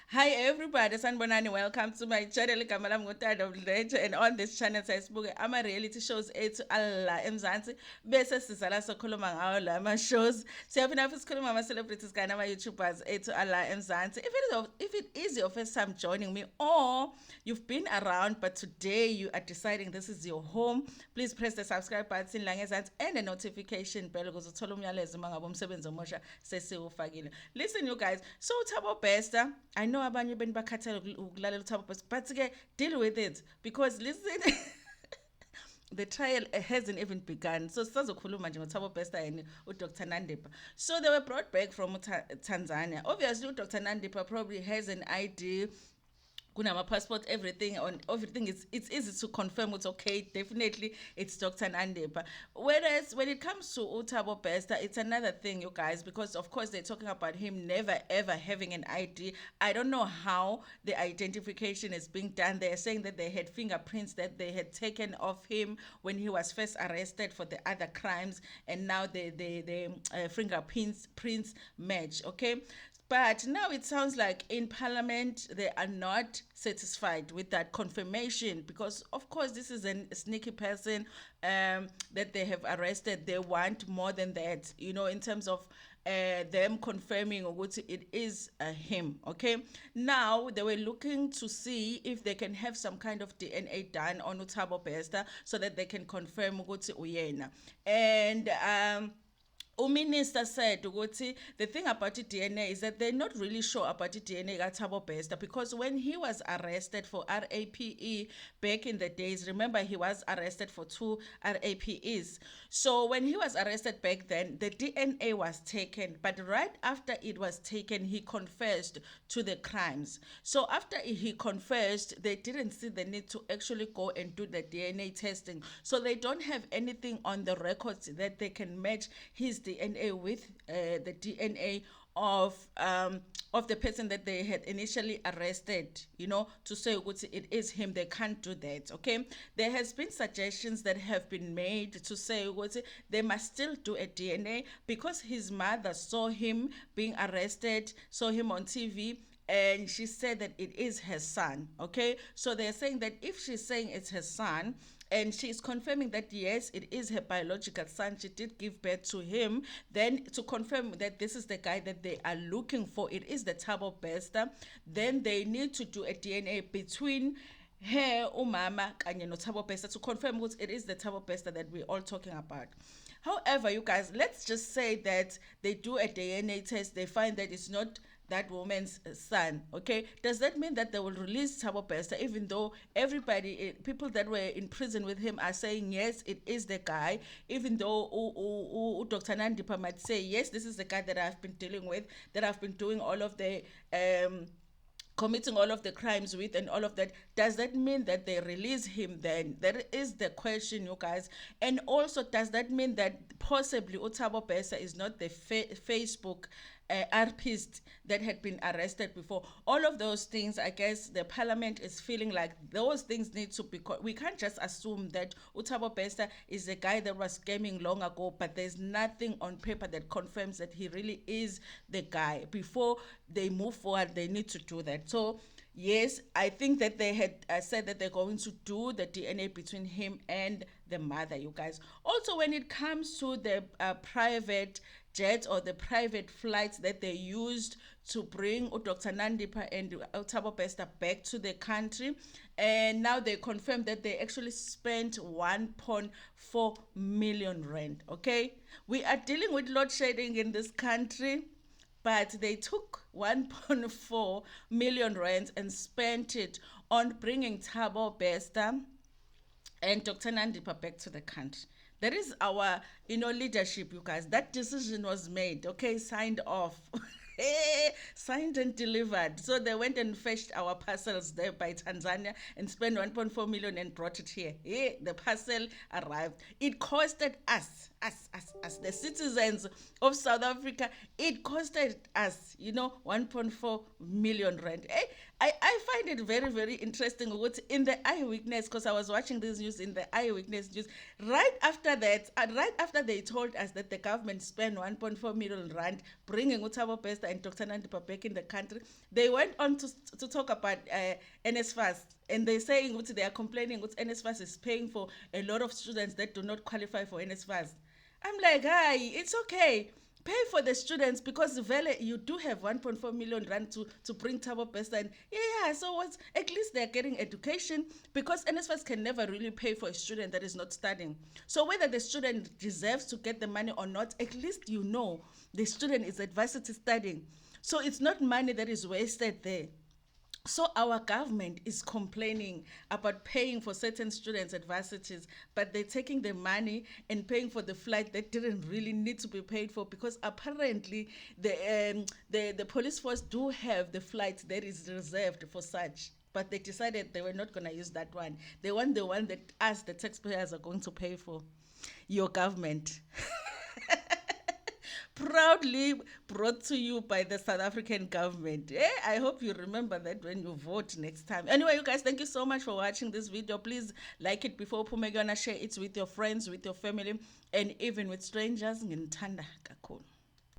Hi everybody, sanibonani. Welcome to my channel. Igama lami nguThabo Mdletshe, and on this channel siyasibuke ama-reality shows ethu ala eMzansi bese sizala sokhuluma ngawo lama shows. Siyaphinda futhi sikhuluma ngama-celebrities kanye nama-YouTubers ethu ala eMzansi. If it is your first time joining me, or you've been around but today you are deciding this is your home, please press the subscribe button la ngezansi and the notification bell ukuze uthole umyalezo uma ngabe umsebenzi omusha sesiwufakile. Listen you guys, so Thabo Bester, I know abanye benibakhathele ukulalela uThabo Bester, but ke deal with it because listen the trial hasn't even begun. So sisazokhuluma nje ngoThabo Bester and uDr Nandipa. So they were brought back from Tanzania. Obviously uDr Nandipa probably has an ID, kunama passport, everything is, it's easy to confirm it's okay, definitely it's Dr. Nandipa. Whereas when it comes to Thabo Bester, it's another thing, you guys, because of course they're talking about him never ever having an ID. I don't know how the identification is being done. They're saying that they had fingerprints that they had taken of him when he was first arrested for the other crimes, and now the fingerprints prints match. Okay, but now it sounds like in Parliament they are not satisfied with that confirmation because, of course, this is a sneaky person that they have arrested. They want more than that, in terms of them confirming what it is him. Okay, now they were looking to see if they can have some kind of DNA done on Thabo Bester so that they can confirm what uyena. And Minister said the thing about the DNA is that they're not really sure about the DNA at Thabo Bester because when he was arrested for RAPE back in the days, remember he was arrested for 2 RAPEs. So when he was arrested back then, the DNA was taken, but right after it was taken, he confessed to the crimes. So after he confessed, they didn't see the need to actually go and do the DNA testing. So they don't have anything on the records that they can match his DNA with the DNA of the person that they had initially arrested, to say it is him. They can't do that. Okay, there has been suggestions that have been made to say they must still do a DNA because his mother saw him being arrested, saw him on TV, and she said that it is her son. Okay, so they're saying that if she's saying it's her son and she's confirming that yes, it is her biological son, she did give birth to him, then to confirm that this is the guy that they are looking for, it is the Thabo Bester, then they need to do a DNA between her, umama kanye no Thabo Bester, to confirm what it is the Thabo Bester that we're all talking about. However, you guys, let's just say that they do a DNA test, they find that it's not that woman's son. Okay, does that mean that they will release Thabo Bester even though everybody, people that were in prison with him are saying yes, it is the guy, even though Dr. Nandipa might say yes, this is the guy that I've been dealing with, that I've been doing all of the committing all of the crimes with and all of that? Does that mean that they release him then? That is the question, you guys. And also, does that mean that possibly Thabo Bester is not the Facebook artist that had been arrested before? All of those things, I guess the parliament is feeling like those things need to be we can't just assume that Thabo Bester is a guy that was scamming long ago, but there's nothing on paper that confirms that he really is the guy. Before they move forward, they need to do that. So yes, I think that they had said that they're going to do the DNA between him and the mother, you guys. Also, when it comes to the private jet or the private flights that they used to bring Dr. Nandipa and Thabo Bester back to the country, and now they confirmed that they actually spent 1.4 million rand. Okay, we are dealing with load shedding in this country, but they took 1.4 million rands and spent it on bringing Thabo Bester and Dr. Nandipa back to the country. That is our, leadership, you guys. That decision was made, okay, signed off. Signed and delivered. So they went and fetched our parcels there by Tanzania and spent 1.4 million and brought it here. The parcel arrived. It costed us, the citizens of South Africa, it costed us, 1.4 million rand. I find it very, very interesting what in the eyewitness, because I was watching this news in the eyewitness news. Right after that, right after they told us that the government spent 1.4 million rand bringing Thabo Bester Bester and Dr. Ntando back in the country, they went on to talk about NSFAS, and they're saying what they are complaining what NSFAS is paying for a lot of students that do not qualify for NSFAS. I'm like, hi, it's okay. Pay for the students because Vele, you do have 1.4 million rand to bring Thabo Bester. And yeah, so what's at least they're getting education because NSFAS can never really pay for a student that is not studying. So whether the student deserves to get the money or not, at least you know the student is at varsity studying. So it's not money that is wasted there. So our government is complaining about paying for certain students at varsities, but they're taking the money and paying for the flight that didn't really need to be paid for because apparently the police force do have the flight that is reserved for such. But they decided they were not going to use that one. They want the one that us, the taxpayers, are going to pay for. Your government. Proudly brought to you by the South African government. I hope you remember that when you vote next time. Anyway, you guys, thank you so much for watching this video. Please like it before Pumegana, share it with your friends, with your family, and even with strangers. Ntanda kakhulu.